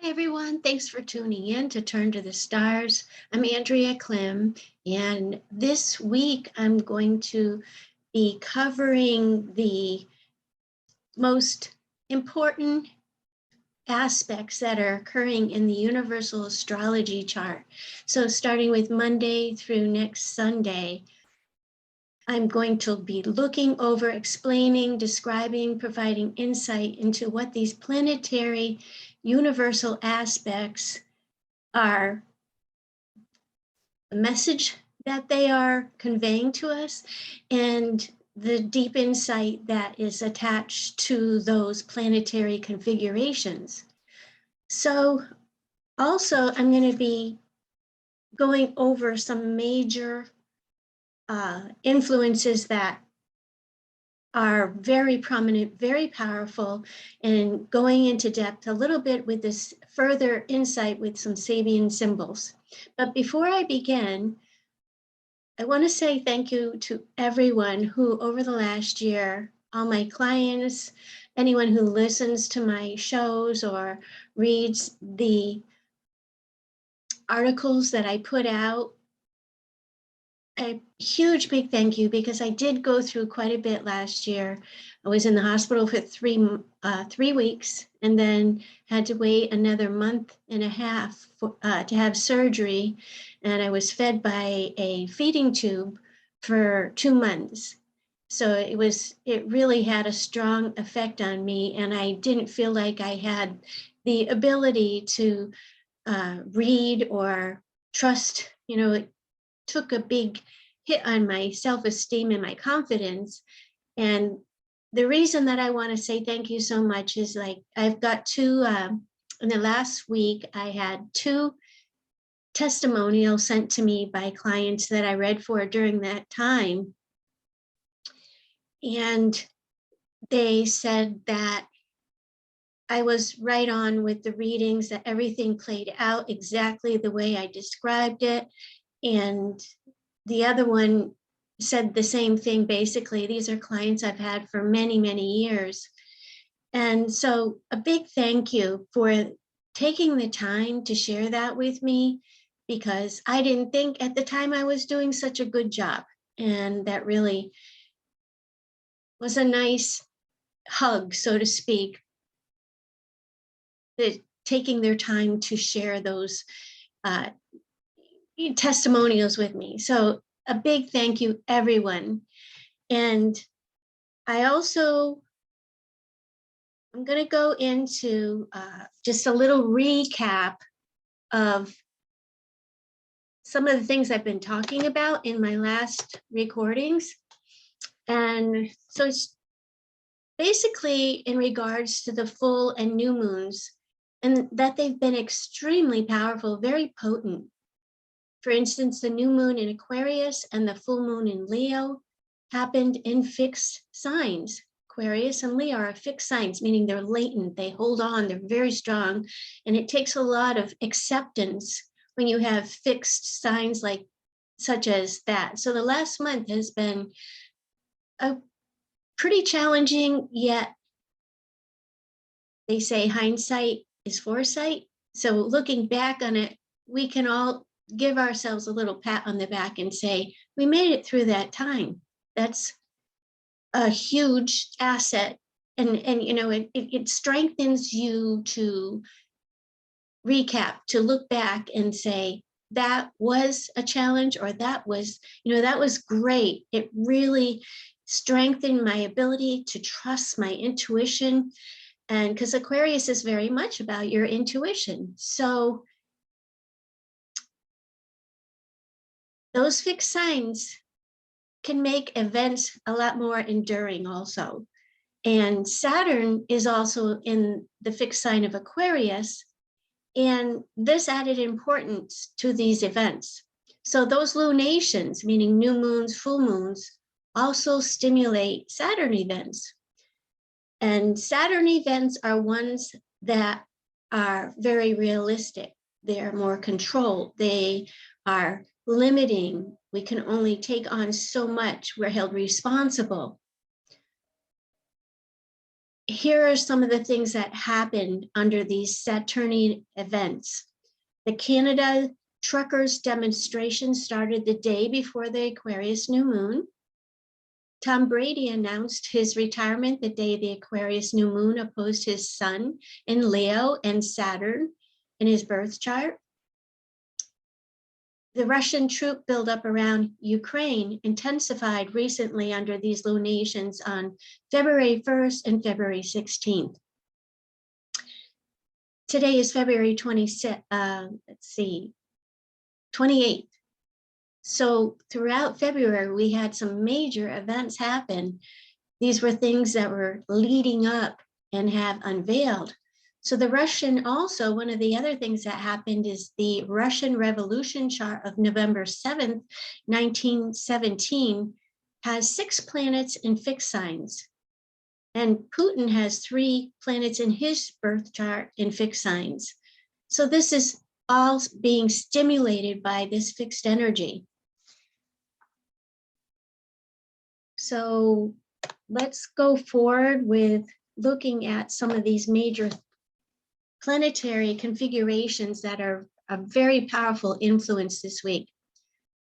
Hi, everyone. Thanks for tuning in to Turn to the Stars. I'm Andrea Klim, and this week I'm going to be covering the most important aspects that are occurring in the universal astrology chart. So starting with Monday through next Sunday, I'm going to be looking over, explaining, describing, providing insight into what these planetary universal aspects are, the message that they are conveying to us, and the deep insight that is attached to those planetary configurations. So also, I'm going to be going over some major influences that are very prominent, very powerful, and going into depth a little bit with this further insight with some Sabian symbols. But before I begin, I want to say thank you to everyone who over the last year, all my clients, anyone who listens to my shows or reads the articles that I put out. A huge big thank you, because I did go through quite a bit last year. I was in the hospital for 3 weeks, and then had to wait another month and a half to have surgery. And I was fed by a feeding tube for 2 months. So it really had a strong effect on me, and I didn't feel like I had the ability to read or trust. It took a big hit on my self-esteem and my confidence. And the reason that I want to say thank you so much is, like, I've got two, in the last week, I had 2 testimonials sent to me by clients that I read for during that time. And they said that I was right on with the readings, that everything played out exactly the way I described it. And the other one said the same thing. Basically, these are clients I've had for many, many years. And so a big thank you for taking the time to share that with me, because I didn't think at the time I was doing such a good job. And that really was a nice hug, so to speak, that taking their time to share those testimonials with me. So a big thank you, everyone. And I'm going to go into just a little recap of some of the things I've been talking about in my last recordings. And so it's basically in regards to the full and new moons, and that they've been extremely powerful, very potent. For instance, the new moon in Aquarius and the full moon in Leo happened in fixed signs. Aquarius and Leo are fixed signs, meaning they're latent, they hold on, they're very strong. And it takes a lot of acceptance when you have fixed signs such as that. So the last month has been a pretty challenging, yet they say hindsight is foresight. So looking back on it, we can all give ourselves a little pat on the back and say, we made it through that time. That's a huge asset. And it strengthens you to recap, to look back and say, that was a challenge, or that was great. It really strengthened my ability to trust my intuition. And because Aquarius is very much about your intuition. So those fixed signs can make events a lot more enduring also. And Saturn is also in the fixed sign of Aquarius, and this added importance to these events. So those lunations, meaning new moons, full moons, also stimulate Saturn events. And Saturn events are ones that are very realistic. They're more controlled. They are limiting. We can only take on so much. We're held responsible. here are some of the things that happened under these Saturnian events. The Canada truckers demonstration started the day before the Aquarius new moon. Tom Brady announced his retirement the day the Aquarius new moon opposed his sun in Leo and Saturn in his birth chart. The Russian troop buildup around Ukraine intensified recently under these lunations on February 1st and February 16th. Today is February 28th. So throughout February, we had some major events happen. These were things that were leading up and have unveiled. So the Russian also, one of the other things that happened is the Russian Revolution chart of November 7th, 1917 has 6 planets in fixed signs. And Putin has 3 planets in his birth chart in fixed signs. So this is all being stimulated by this fixed energy. So let's go forward with looking at some of these major planetary configurations that are a very powerful influence this week.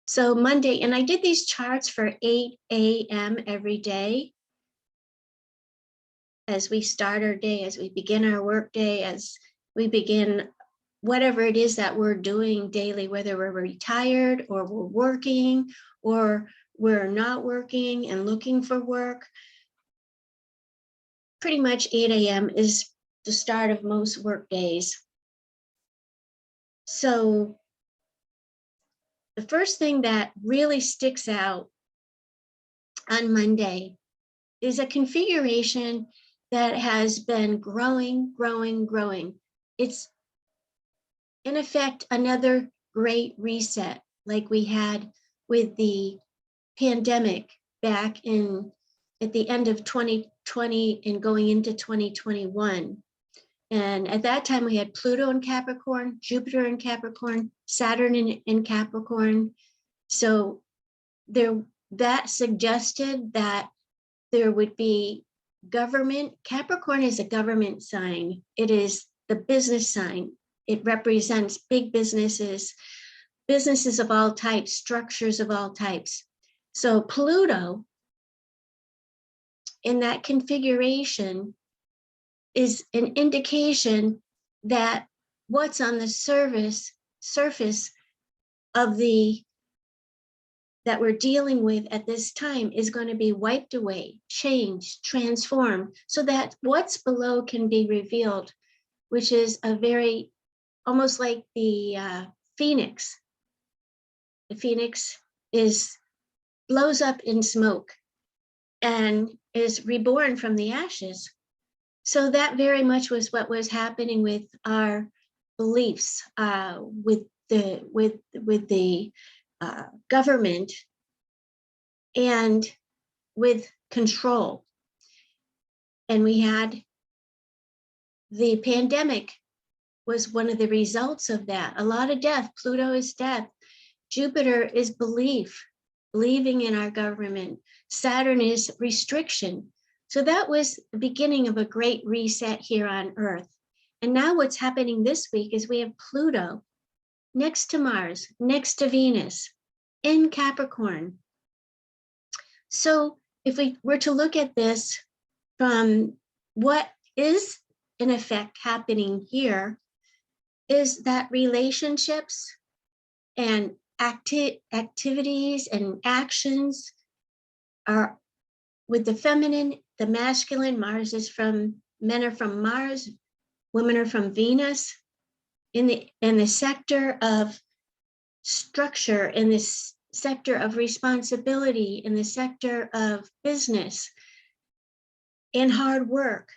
So Monday, and I did these charts for 8 a.m. every day as we start our day, as we begin our work day, as we begin whatever it is that we're doing daily, whether we're retired or we're working or we're not working and looking for work. Pretty much 8 a.m. is the start of most work days. So the first thing that really sticks out on Monday is a configuration that has been growing. It's in effect another great reset like we had with the pandemic back at the end of 2020 and going into 2021. And at that time we had Pluto in Capricorn, Jupiter in Capricorn, Saturn in Capricorn. So that suggested that there would be government. Capricorn is a government sign. It is the business sign. It represents big businesses of all types, structures of all types. So Pluto in that configuration is an indication that what's on the surface of that we're dealing with at this time is going to be wiped away, changed, transformed, so that what's below can be revealed, which is a very, almost like the phoenix. The phoenix blows up in smoke and is reborn from the ashes. So that very much was what was happening with our beliefs, with the government and with control. And we had the pandemic was one of the results of that. A lot of death. Pluto is death. Jupiter is believing in our government. Saturn is restriction. So that was the beginning of a great reset here on Earth. And now what's happening this week is we have Pluto next to Mars, next to Venus, in Capricorn. So if we were to look at this from what is in effect happening here, is that relationships and activities and actions are with the feminine, the masculine. Men are from Mars, women are from Venus. In the sector of structure, in this sector of responsibility, in the sector of business and hard work,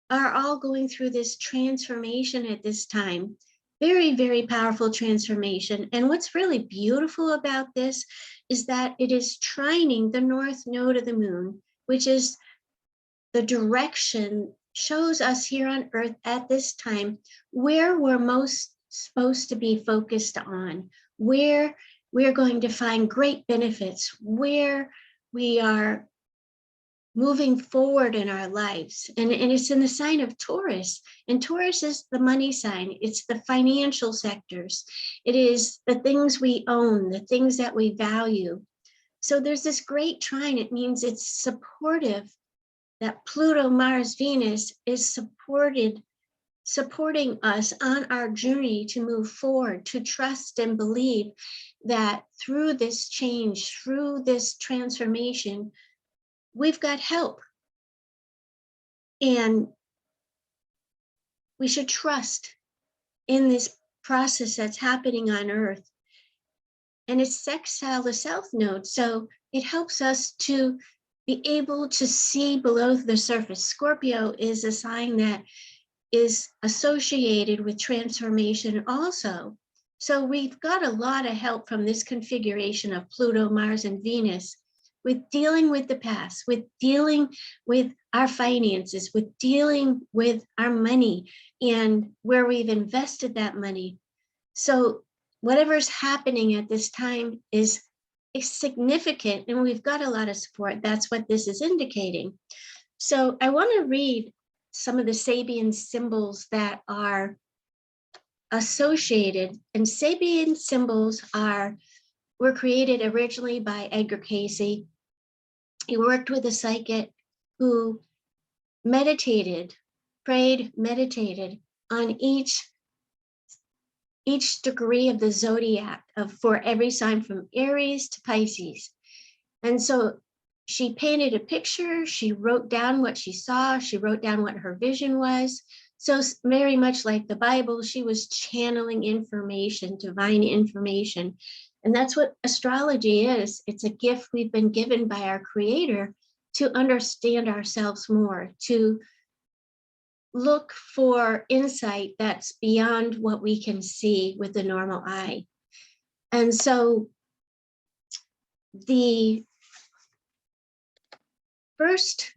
are all going through this transformation at this time. Very, very powerful transformation. And what's really beautiful about this is that it is trining the north node of the moon, which is the direction, shows us here on Earth at this time where we're most supposed to be focused on, where we're going to find great benefits, where we are moving forward in our lives. And it's in the sign of Taurus. And Taurus is the money sign. It's the financial sectors. It is the things we own, the things that we value. So there's this great trine. It means it's supportive, that Pluto, Mars, Venus is supporting us on our journey to move forward, to trust and believe that through this change, through this transformation, we've got help. And we should trust in this process that's happening on Earth. And it's sextile the South Node, so it helps us to be able to see below the surface. Scorpio is a sign that is associated with transformation also. So we've got a lot of help from this configuration of Pluto, Mars, and Venus with dealing with the past, with dealing with our finances, with dealing with our money and where we've invested that money. So whatever's happening at this time is significant, and we've got a lot of support. That's what this is indicating. So I want to read some of the Sabian symbols that are associated, and Sabian symbols were created originally by Edgar Cayce. He worked with a psychic who meditated, prayed, meditated on each degree of the zodiac for every sign from Aries to Pisces. And so she painted a picture, she wrote down what she saw, she wrote down what her vision was. So very much like the Bible, she was channeling information, divine information. And that's what astrology is. It's a gift we've been given by our Creator to understand ourselves more, to look for insight that's beyond what we can see with the normal eye. And so the first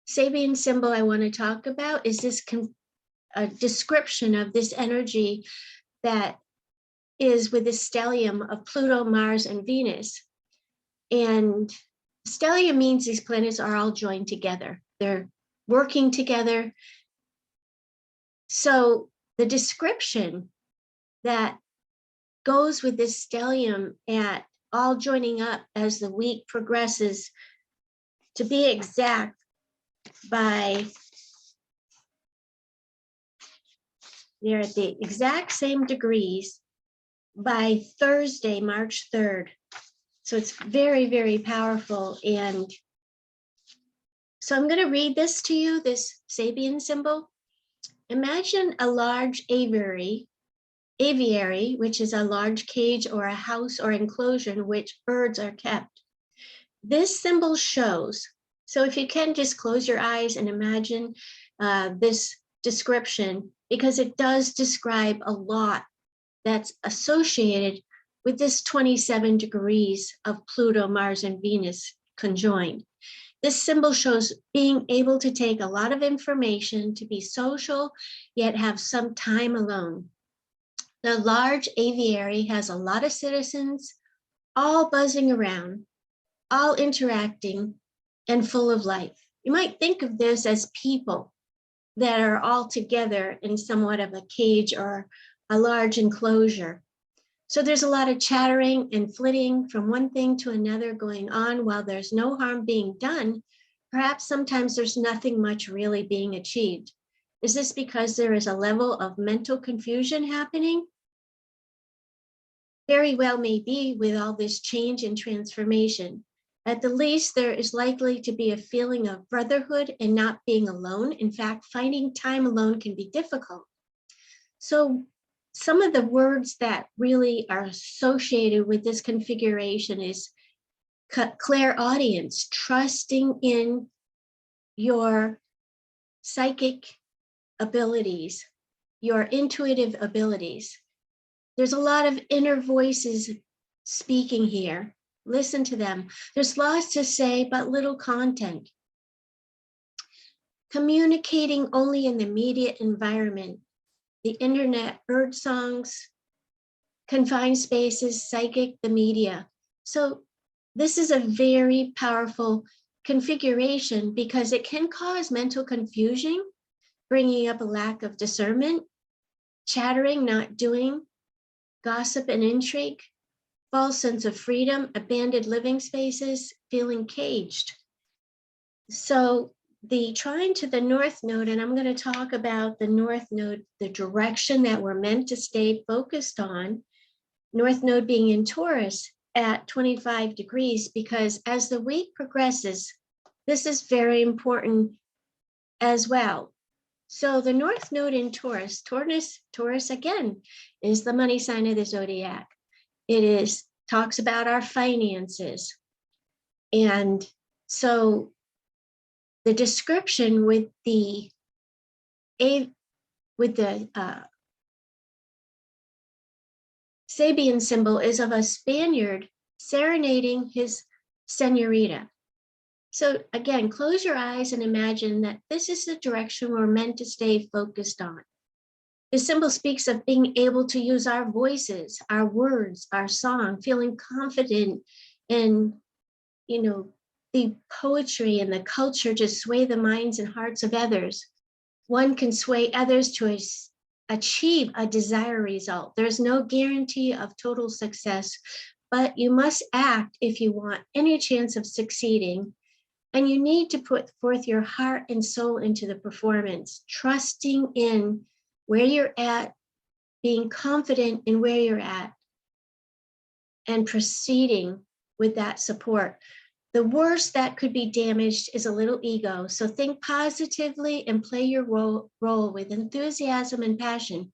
Sabian symbol I want to talk about is this description of this energy that is with the stellium of Pluto, Mars, and Venus. And stellium means these planets are all joined together. They're working together. So the description that goes with this stellium at all joining up as the week progresses, to be exact, they're at the exact same degrees by Thursday, March 3rd. So it's very, very powerful. And so I'm going to read this to you, this Sabian symbol. Imagine a large aviary, which is a large cage or a house or enclosure in which birds are kept. This symbol shows, so if you can just close your eyes and imagine this description, because it does describe a lot that's associated with this 27 degrees of Pluto, Mars, and Venus conjoined. This symbol shows being able to take a lot of information, to be social, yet have some time alone. The large aviary has a lot of citizens, all buzzing around, all interacting, and full of life. You might think of this as people that are all together in somewhat of a cage or a large enclosure. So there's a lot of chattering and flitting from one thing to another going on while there's no harm being done. Perhaps sometimes there's nothing much really being achieved. Is this because there is a level of mental confusion happening? Very well may be with all this change and transformation. At the least, there is likely to be a feeling of brotherhood and not being alone. In fact, finding time alone can be difficult. So some of the words that really are associated with this configuration is clairaudience, trusting in your psychic abilities, your intuitive abilities. There's a lot of inner voices speaking here. Listen to them. There's lots to say, but little content. Communicating only in the immediate environment. The internet, bird songs, confined spaces, psychic, the media. So this is a very powerful configuration because it can cause mental confusion, bringing up a lack of discernment, chattering, not doing, gossip and intrigue, false sense of freedom, abandoned living spaces, feeling caged. So the trine to the North Node, and I'm going to talk about the North Node, the direction that we're meant to stay focused on, North Node being in Taurus at 25 degrees, because as the week progresses, this is very important as well. So the North Node in Taurus, Taurus again, is the money sign of the zodiac. It talks about our finances. And so the description with the Sabian symbol is of a Spaniard serenading his senorita. So again, close your eyes and imagine that this is the direction we're meant to stay focused on. The symbol speaks of being able to use our voices, our words, our song, feeling confident in, the poetry and the culture to sway the minds and hearts of others. One can sway others to achieve a desired result. There's no guarantee of total success, but you must act if you want any chance of succeeding. And you need to put forth your heart and soul into the performance, trusting in where you're at, being confident in where you're at, and proceeding with that support. The worst that could be damaged is a little ego. So think positively and play your role with enthusiasm and passion.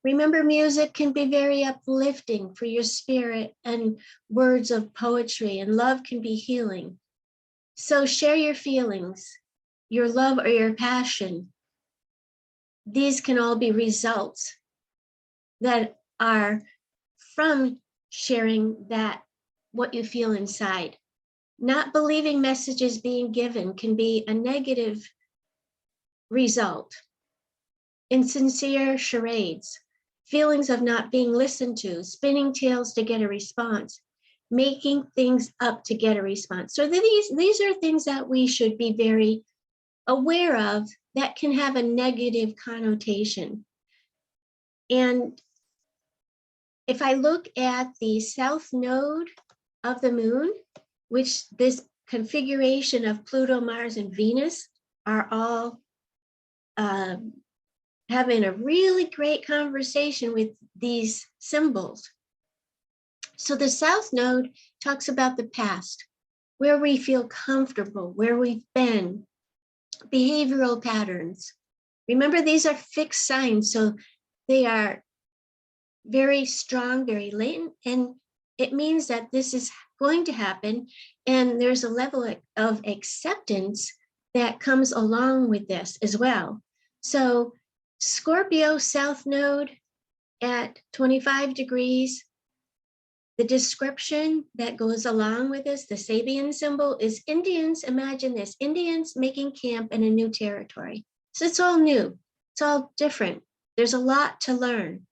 Remember, music can be very uplifting for your spirit, and words of poetry and love can be healing. So share your feelings, your love or your passion. These can all be results that are from sharing that, what you feel inside. Not believing messages being given can be a negative result. Insincere charades, feelings of not being listened to, spinning tales to get a response, making things up to get a response. So these are things that we should be very aware of that can have a negative connotation. And if I look at the south node of the moon, which this configuration of Pluto, Mars, and Venus are all having a really great conversation with these symbols. So the south node talks about the past, where we feel comfortable, where we've been, behavioral patterns. Remember, these are fixed signs, so they are very strong, very latent, and it means that this is going to happen, and there's a level of acceptance that comes along with this as well. So Scorpio south node at 25 degrees, the description that goes along with this, the Sabian symbol, is Indians. Imagine this, Indians making camp in a new territory. So it's all new, it's all different. There's a lot to learn.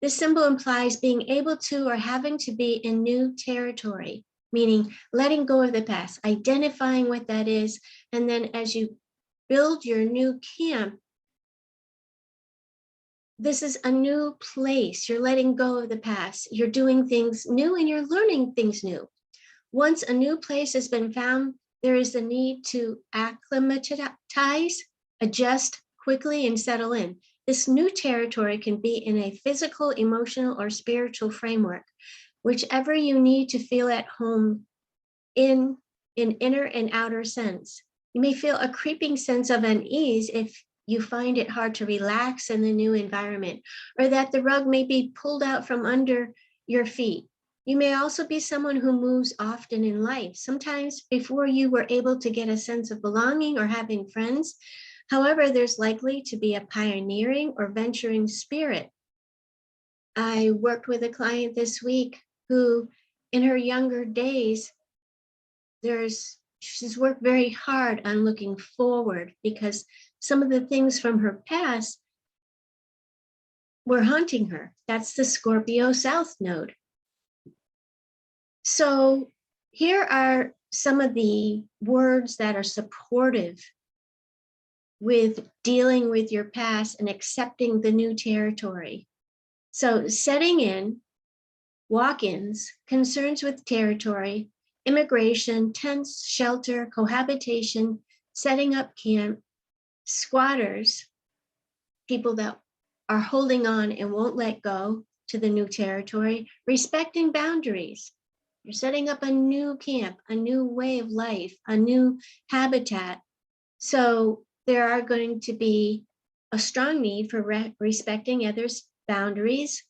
This symbol implies being able to or having to be in new territory, meaning letting go of the past, identifying what that is, and then as you build your new camp, this is a new place. You're letting go of the past. You're doing things new and you're learning things new. Once a new place has been found, there is the need to acclimatize, adjust quickly, and settle in. This new territory can be in a physical, emotional, or spiritual framework, whichever you need to feel at home in an inner and outer sense. You may feel a creeping sense of unease if you find it hard to relax in the new environment, or that the rug may be pulled out from under your feet. You may also be someone who moves often in life. Sometimes before you were able to get a sense of belonging or having friends. However, there's likely to be a pioneering or venturing spirit. I worked with a client this week who, in her younger days, she's worked very hard on looking forward because some of the things from her past were haunting her. That's the Scorpio South Node. So here are some of the words that are supportive with dealing with your past and accepting the new territory. So setting in, walk-ins, concerns with territory, immigration, tents, shelter, cohabitation, setting up camp, squatters, people that are holding on and won't let go to the new territory, respecting boundaries. You're setting up a new camp, a new way of life, a new habitat. So there are going to be a strong need for respecting others' boundaries.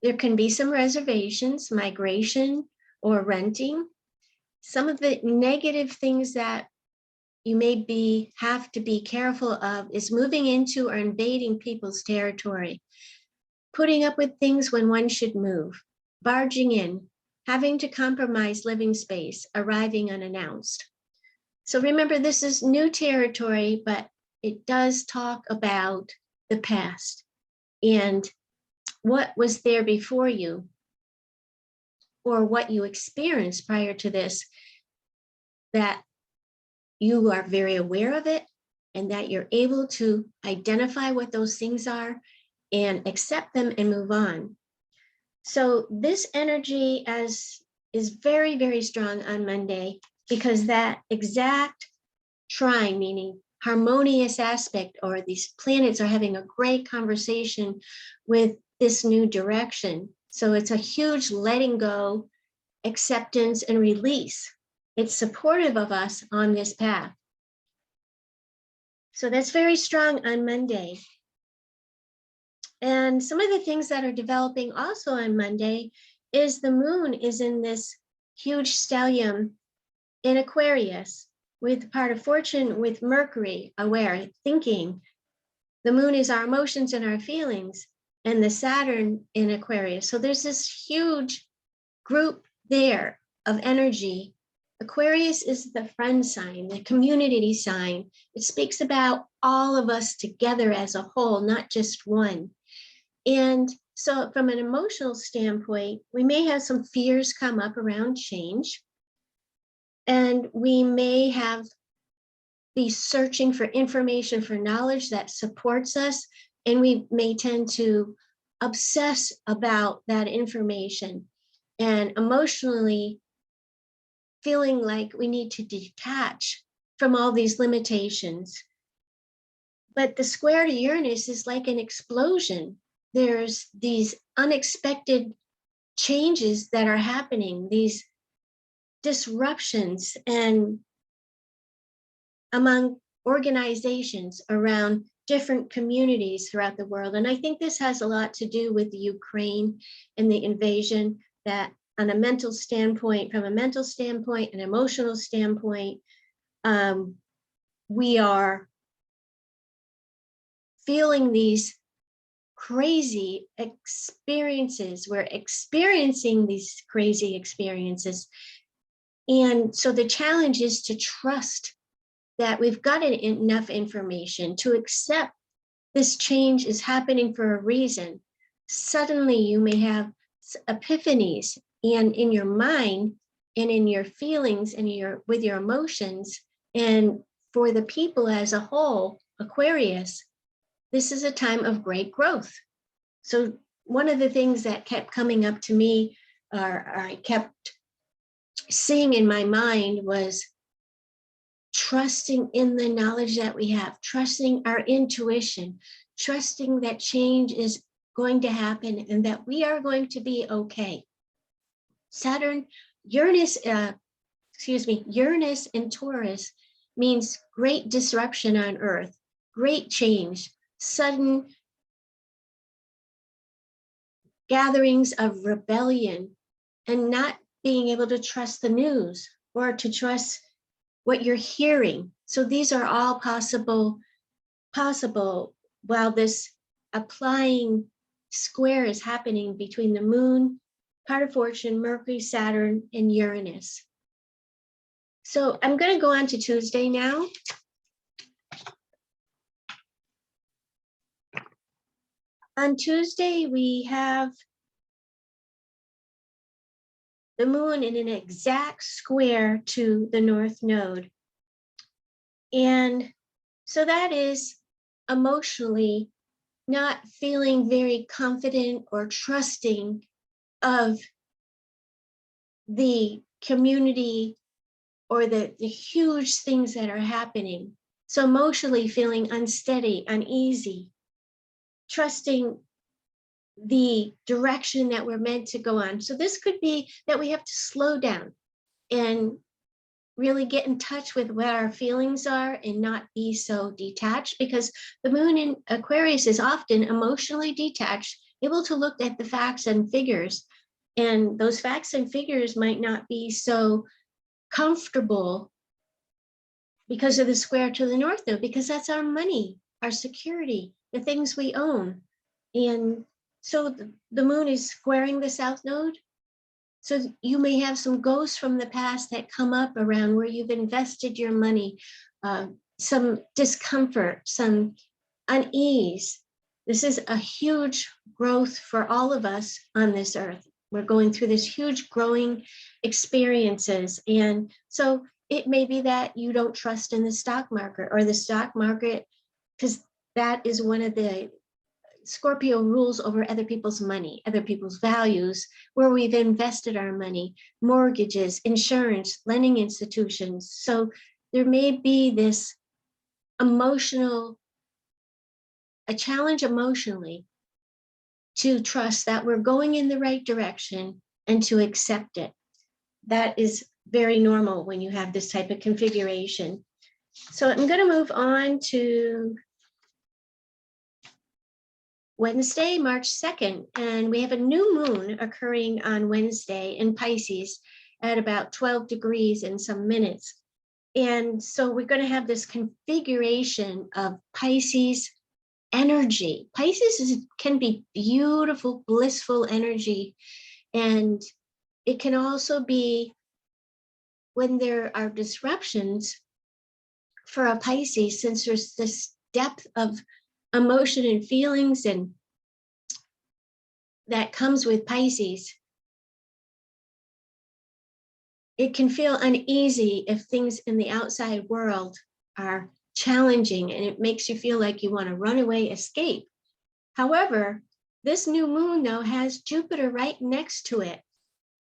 There can be some reservations, migration or renting. Some of the negative things that you may have to be careful of is moving into or invading people's territory, putting up with things when one should move, barging in, having to compromise living space, arriving unannounced. So remember, this is new territory, but it does talk about the past and what was there before you, or what you experienced prior to this, that you are very aware of it and that you're able to identify what those things are and accept them and move on. So this energy is very, very strong on Monday, because that exact trine, meaning harmonious aspect, or these planets are having a great conversation with this new direction. So it's a huge letting go, acceptance, and release. It's supportive of us on this path. So that's very strong on Monday. And some of the things that are developing also on Monday is the moon is in this huge stellium in Aquarius with part of fortune with Mercury, aware, thinking. The moon is our emotions and our feelings, and the Saturn in Aquarius. So there's this huge group there of energy. Aquarius is the friend sign, the community sign. It speaks about all of us together as a whole, not just one. And so from an emotional standpoint, we may have some fears come up around change. And we may be searching for information, for knowledge that supports us. And we may tend to obsess about that information and emotionally feeling like we need to detach from all these limitations. But the square to Uranus is like an explosion. There's these unexpected changes that are happening, these disruptions and among organizations around different communities throughout the world. And I think this has a lot to do with the Ukraine and the invasion, that on a mental standpoint, from a mental standpoint, an emotional standpoint, we are feeling these crazy experiences. We're experiencing these crazy experiences. And so the challenge is to trust that we've got enough information to accept this change is happening for a reason. Suddenly you may have epiphanies, and in your mind and in your feelings and with your emotions, and for the people as a whole, Aquarius, this is a time of great growth. So one of the things that kept coming up to me, or I kept seeing in my mind, was trusting in the knowledge that we have, trusting our intuition, trusting that change is going to happen and that we are going to be okay. Uranus in Taurus means great disruption on Earth, great change, sudden gatherings of rebellion, and not being able to trust the news or to trust what you're hearing. So these are all possible while this applying square is happening between the moon, part of fortune, Mercury, Saturn, and Uranus. So I'm going to go on to Tuesday now. On Tuesday, we have the moon in an exact square to the North Node. And so that is emotionally not feeling very confident or trusting of the community or the huge things that are happening. So emotionally feeling unsteady, uneasy, trusting the direction that we're meant to go on. So this could be that we have to slow down and really get in touch with what our feelings are and not be so detached, because the moon in Aquarius is often emotionally detached, able to look at the facts and figures. And those facts and figures might not be so comfortable because of the square to the North Node, because that's our money, our security, the things we own. And so the moon is squaring the South Node. So you may have some ghosts from the past that come up around where you've invested your money, some discomfort, some unease. This is a huge growth for all of us on this earth. We're going through this huge growing experiences. And so it may be that you don't trust in the stock market, or the stock market, because that is one of the Scorpio rules over other people's money, other people's values, where we've invested our money, mortgages, insurance, lending institutions. So there may be this emotional, a challenge emotionally to trust that we're going in the right direction and to accept it. That is very normal when you have this type of configuration. So I'm going to move on to Wednesday, March 2nd, and we have a new moon occurring on Wednesday in Pisces at about 12 degrees in some minutes. And so we're going to have this configuration of Pisces energy. Pisces can be beautiful, blissful energy. And it can also be, when there are disruptions for a Pisces, since there's this depth of emotion and feelings and that comes with Pisces, it can feel uneasy if things in the outside world are challenging, and it makes you feel like you want to run away, escape. However, this new moon, though, has Jupiter right next to it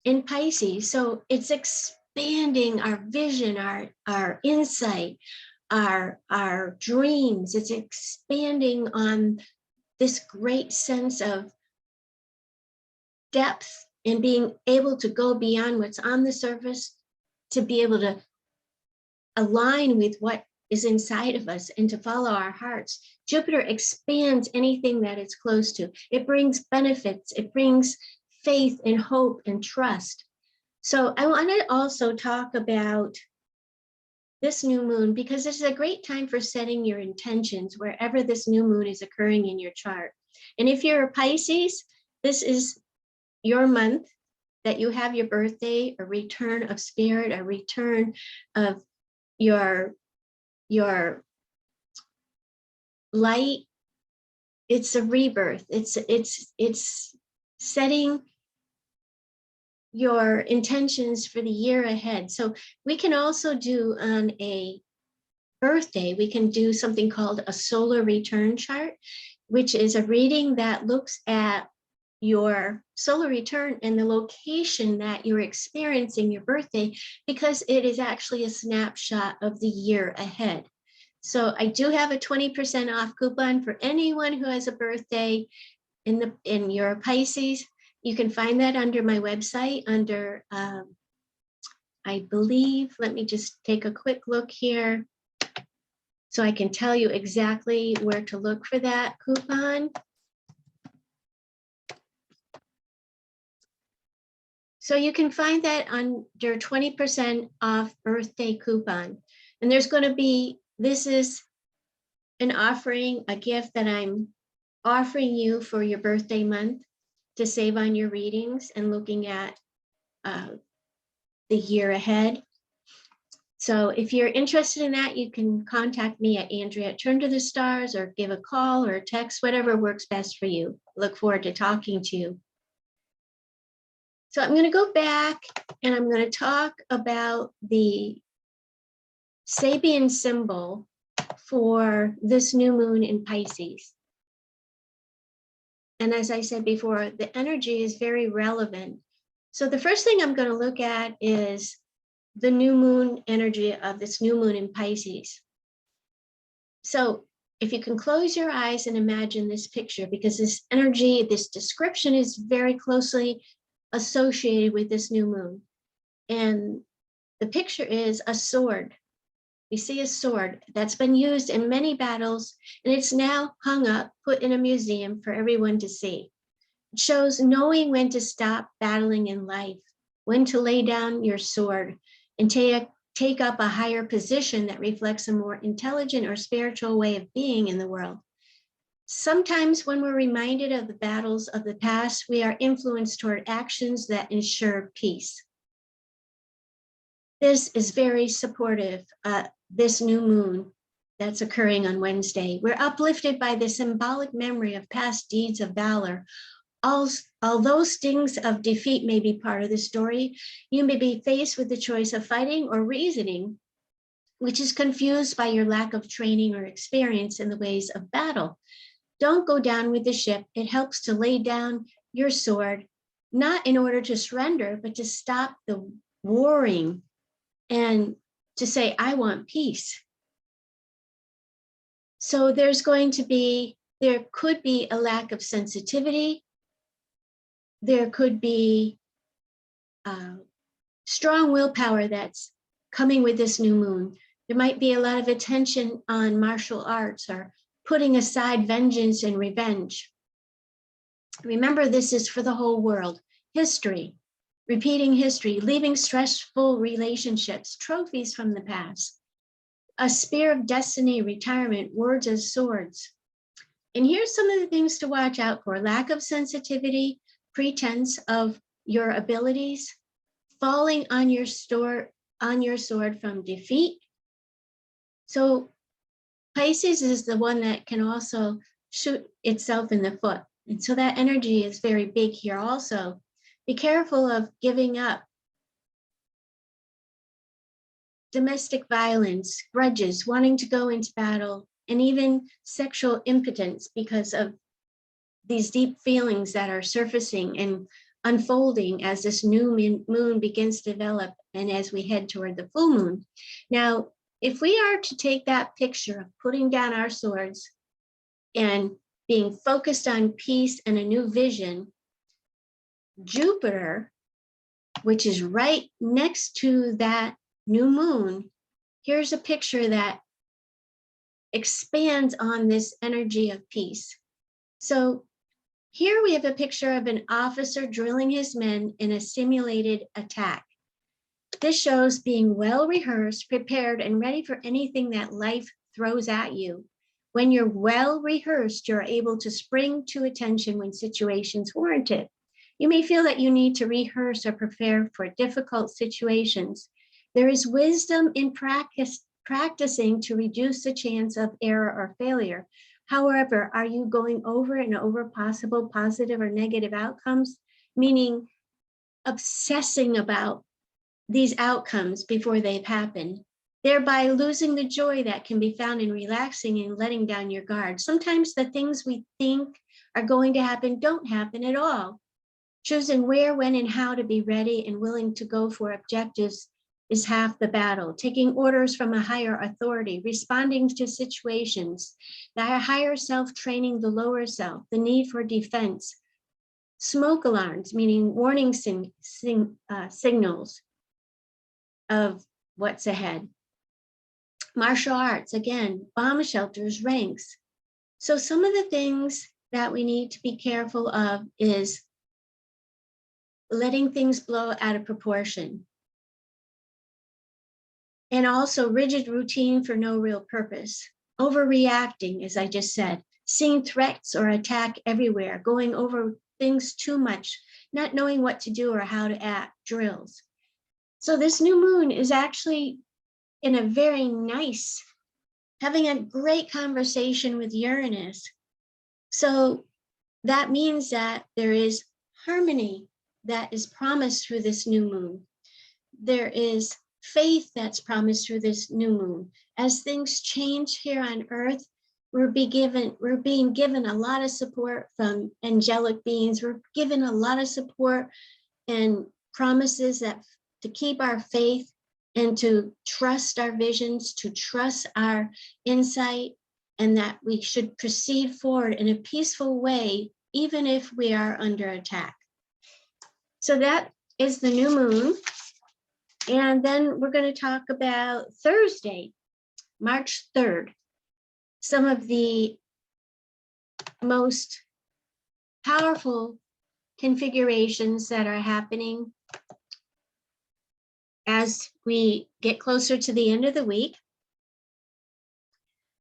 in Pisces. So it's expanding our vision, our insight, our dreams. It's expanding on this great sense of depth and being able to go beyond what's on the surface, to be able to align with what is inside of us and to follow our hearts. Jupiter expands anything that it's close to. It brings benefits. It brings faith and hope and trust. So I want to also talk about this new moon, because this is a great time for setting your intentions wherever this new moon is occurring in your chart. And if you're a Pisces, this is your month that you have your birthday, a return of spirit, a return of your light. It's a rebirth. It's setting your intentions for the year ahead. So we can also do on a birthday, we can do something called a solar return chart, which is a reading that looks at your solar return and the location that you're experiencing your birthday, because it is actually a snapshot of the year ahead. So I do have a 20% off coupon for anyone who has a birthday in your Pisces. You can find that under my website under, I believe, let me just take a quick look here so I can tell you exactly where to look for that coupon. So you can find that under 20% off birthday coupon. And there's going to be, this is an offering, a gift that I'm offering you for your birthday month to save on your readings and looking at the year ahead. So if you're interested in that, you can contact me at Andrea@turntothestars, or give a call or a text, whatever works best for you. Look forward to talking to you. So I'm going to go back and I'm going to talk about the Sabian symbol for this new moon in Pisces. And as I said before, the energy is very relevant. So the first thing I'm going to look at is the new moon energy of this new moon in Pisces. So if you can close your eyes and imagine this picture, because this energy, this description is very closely associated with this new moon. And the picture is a sword. We see a sword that's been used in many battles, and it's now hung up, put in a museum for everyone to see. It shows knowing when to stop battling in life, when to lay down your sword and take up a higher position that reflects a more intelligent or spiritual way of being in the world. Sometimes when we're reminded of the battles of the past, we are influenced toward actions that ensure peace. This is very supportive, this new moon that's occurring on Wednesday. We're uplifted by the symbolic memory of past deeds of valor. Although stings of defeat may be part of the story, you may be faced with the choice of fighting or reasoning, which is confused by your lack of training or experience in the ways of battle. Don't go down with the ship. It helps to lay down your sword, not in order to surrender, but to stop the warring and to say, I want peace. So there could be a lack of sensitivity. There could be strong willpower that's coming with this new moon. There might be a lot of attention on martial arts or putting aside vengeance and revenge. Remember, this is for the whole world. History, repeating history, leaving stressful relationships, trophies from the past, a spear of destiny, retirement, words as swords. And here's some of the things to watch out for: lack of sensitivity, pretense of your abilities, falling on your sword from defeat. So Pisces is the one that can also shoot itself in the foot. And so that energy is very big here also. Be careful of giving up domestic violence, grudges, wanting to go into battle, and even sexual impotence because of these deep feelings that are surfacing and unfolding as this new moon begins to develop and as we head toward the full moon. Now, if we are to take that picture of putting down our swords and being focused on peace and a new vision, Jupiter, which is right next to that new moon, here's a picture that expands on this energy of peace. So here we have a picture of an officer drilling his men in a simulated attack. This shows being well rehearsed, prepared, and ready for anything that life throws at you. When you're well rehearsed, you're able to spring to attention when situations warrant it. You may feel that you need to rehearse or prepare for difficult situations. There is wisdom in practicing to reduce the chance of error or failure. However, are you going over and over possible positive or negative outcomes, meaning obsessing about these outcomes before they've happened, thereby losing the joy that can be found in relaxing and letting down your guard? Sometimes the things we think are going to happen don't happen at all. Choosing where, when, and how to be ready and willing to go for objectives is half the battle. Taking orders from a higher authority, responding to situations, the higher self training the lower self, the need for defense, smoke alarms, meaning warning signals of what's ahead. Martial arts, again, bomb shelters, ranks. So some of the things that we need to be careful of is letting things blow out of proportion. And also rigid routine for no real purpose. Overreacting, as I just said, seeing threats or attack everywhere, going over things too much, not knowing what to do or how to act, drills. So this new moon is actually in a very nice, having a great conversation with Uranus. So that means that there is harmony that is promised through this new moon. There is faith that's promised through this new moon. As things change here on Earth, we're being given a lot of support from angelic beings. We're given a lot of support and promises that to keep our faith and to trust our visions, to trust our insight, and that we should proceed forward in a peaceful way, even if we are under attack. So that is the new moon. And then we're going to talk about Thursday, March 3rd, some of the most powerful configurations that are happening as we get closer to the end of the week.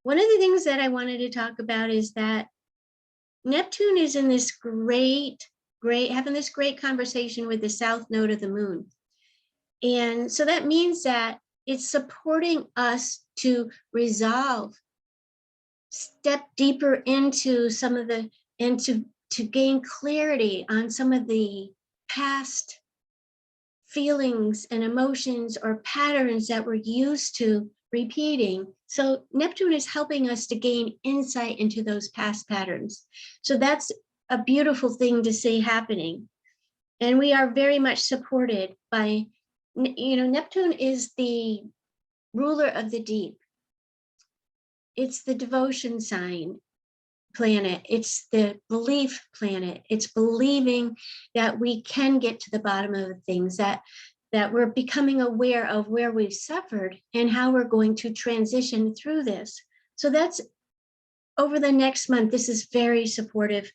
One of the things that I wanted to talk about is that Neptune is in this having this great conversation with the south node of the moon. And so that means that it's supporting us to resolve, step deeper into some of the, and to gain clarity on some of the past feelings and emotions or patterns that we're used to repeating. So Neptune is helping us to gain insight into those past patterns. So that's a beautiful thing to see happening. And we are very much supported by, Neptune is the ruler of the deep. It's the devotion sign planet. It's the belief planet. It's believing that we can get to the bottom of the things, that we're becoming aware of where we've suffered and how we're going to transition through this. So that's over the next month. This is very supportive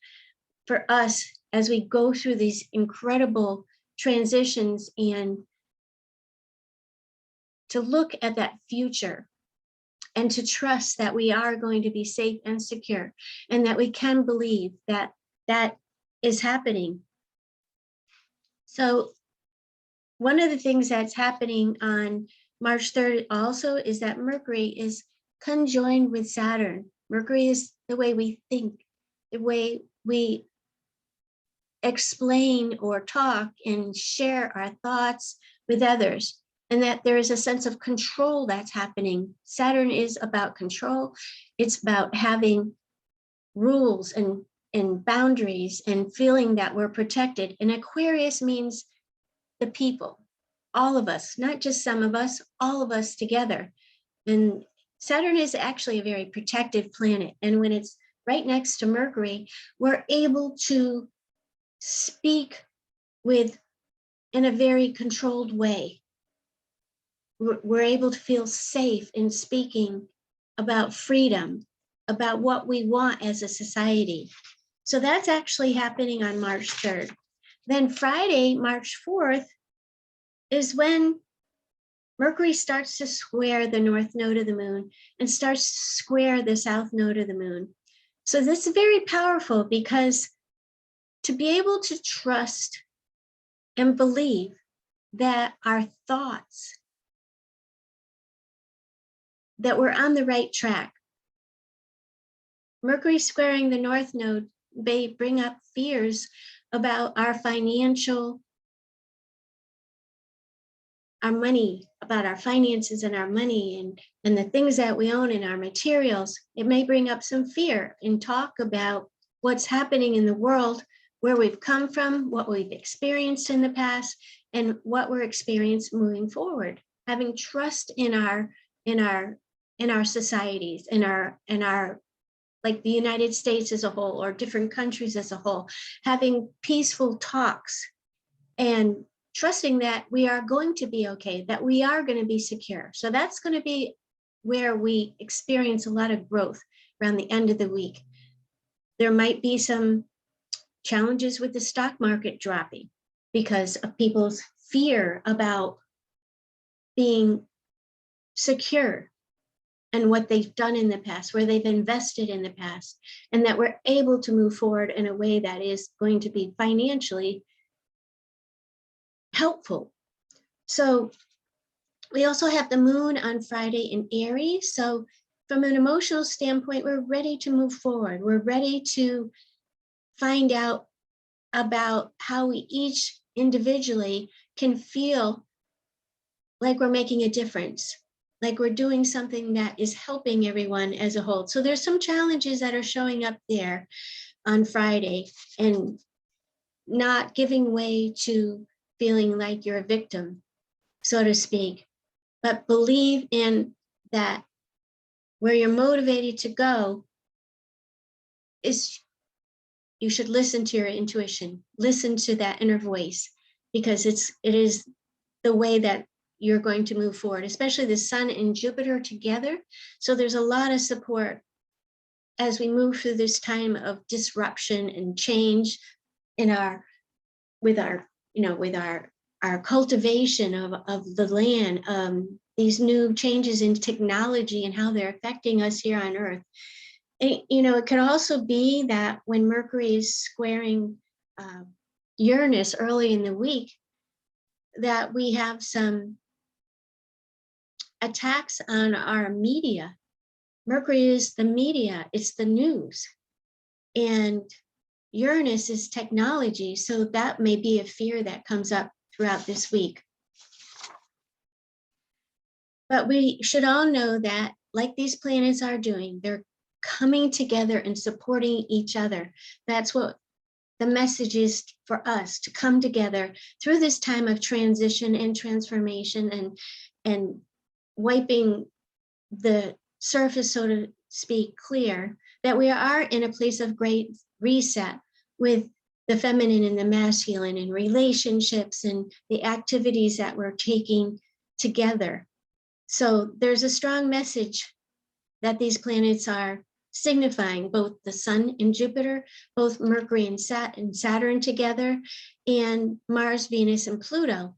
for us as we go through these incredible transitions and to look at that future and to trust that we are going to be safe and secure and that we can believe that that is happening. So one of the things that's happening on March 3rd also is that Mercury is conjoined with Saturn. Mercury is the way we think, the way we explain or talk and share our thoughts with others, and that there is a sense of control that's happening. Saturn is about control. It's about having rules and boundaries and feeling that we're protected. And Aquarius means the people, all of us, not just some of us, all of us together. And Saturn is actually a very protective planet. And when it's right next to Mercury, we're able to speak in a very controlled way. We're able to feel safe in speaking about freedom, about what we want as a society. So that's actually happening on March 3rd. Then Friday, March 4th, is when Mercury starts to square the north node of the moon and starts to square the south node of the moon. So this is very powerful because to be able to trust and believe that our thoughts, that we're on the right track. Mercury squaring the north node may bring up fears about our financial, our money, about our finances and our money and the things that we own and our materials. It may bring up some fear and talk about what's happening in the world, where we've come from, what we've experienced in the past, and what we're experiencing moving forward. Having trust in our societies, in our like the United States as a whole, or different countries as a whole, having peaceful talks and trusting that we are going to be okay, that we are going to be secure. So that's going to be where we experience a lot of growth around the end of the week. There might be some challenges with the stock market dropping because of people's fear about being secure and what they've done in the past, where they've invested in the past, and that we're able to move forward in a way that is going to be financially helpful. So we also have the moon on Friday in Aries. So from an emotional standpoint, we're ready to move forward. We're ready to find out about how we each individually can feel like we're making a difference, like we're doing something that is helping everyone as a whole. So there's some challenges that are showing up there on Friday, and not giving way to feeling like you're a victim, so to speak, but believe in that where you're motivated to go is, you should listen to your intuition, listen to that inner voice, because it is the way that you're going to move forward, especially the Sun and Jupiter together. So there's a lot of support as we move through this time of disruption and change in our cultivation of the land, these new changes in technology and how they're affecting us here on Earth. And, it could also be that when Mercury is squaring Uranus early in the week, that we have some attacks on our media. Mercury is the media, it's the news. And Uranus is technology, so that may be a fear that comes up throughout this week. But we should all know that, like these planets are doing, they're coming together and supporting each other. That's what the message is for us, to come together through this time of transition and transformation and wiping the surface, so to speak, clear, that we are in a place of great reset with the feminine and the masculine and relationships and the activities that we're taking together. So there's a strong message that these planets are signifying, both the Sun and Jupiter, both Mercury and Saturn together, and Mars, Venus, and Pluto.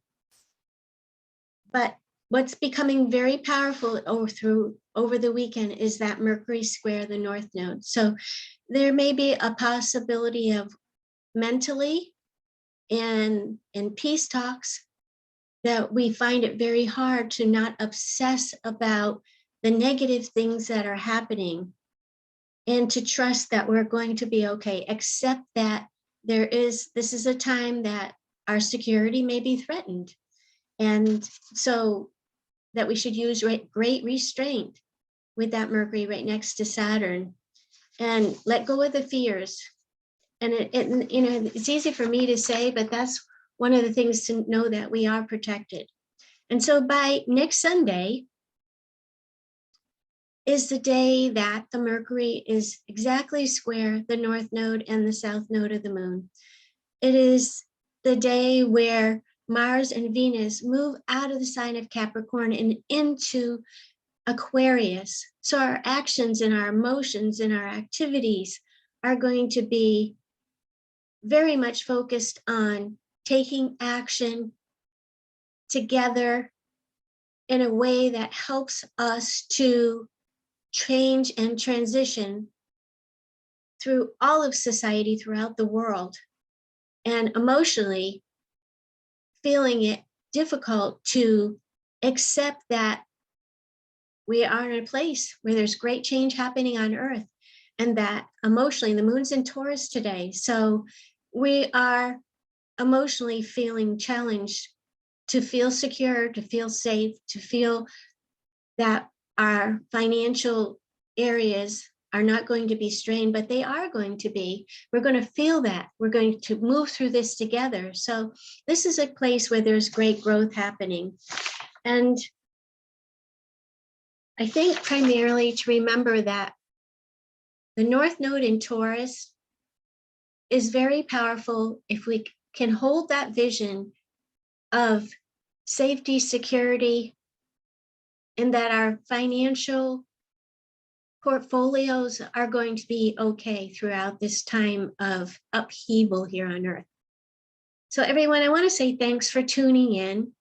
But what's becoming very powerful over the weekend is that Mercury square the North Node. So there may be a possibility of mentally and in peace talks that we find it very hard to not obsess about the negative things that are happening, and to trust that we're going to be okay, except that this is a time that our security may be threatened. And so that we should use great restraint with that Mercury right next to Saturn, and let go of the fears. And it's easy for me to say, but that's one of the things to know, that we are protected. And so by next Sunday is the day that the Mercury is exactly square the North Node and the South Node of the Moon. It is the day where Mars and Venus move out of the sign of Capricorn and into Aquarius. So our actions and our emotions and our activities are going to be very much focused on taking action together in a way that helps us to change and transition through all of society throughout the world, and emotionally feeling it difficult to accept that we are in a place where there's great change happening on Earth, and that emotionally, the moon's in Taurus today, so we are emotionally feeling challenged to feel secure, to feel safe, to feel that our financial areas are not going to be strained, but they are going to be. We're going to feel that. We're going to move through this together. So this is a place where there's great growth happening. And I think primarily to remember that the North Node in Taurus is very powerful if we can hold that vision of safety, security, and that our financial portfolios are going to be okay throughout this time of upheaval here on Earth. So everyone, I want to say thanks for tuning in,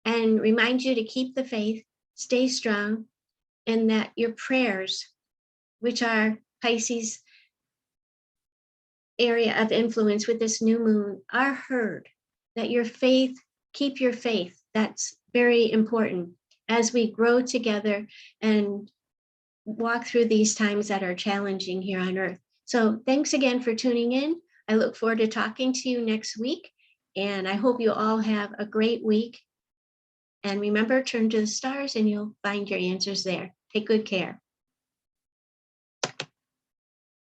and remind you to keep the faith, stay strong, and that your prayers, which are Pisces area of influence with this new moon, are heard, that your faith, keep your faith. That's very important as we grow together and walk through these times that are challenging here on Earth. So thanks again for tuning in. I look forward to talking to you next week. And I hope you all have a great week. And remember, turn to the stars and you'll find your answers there. Take good care.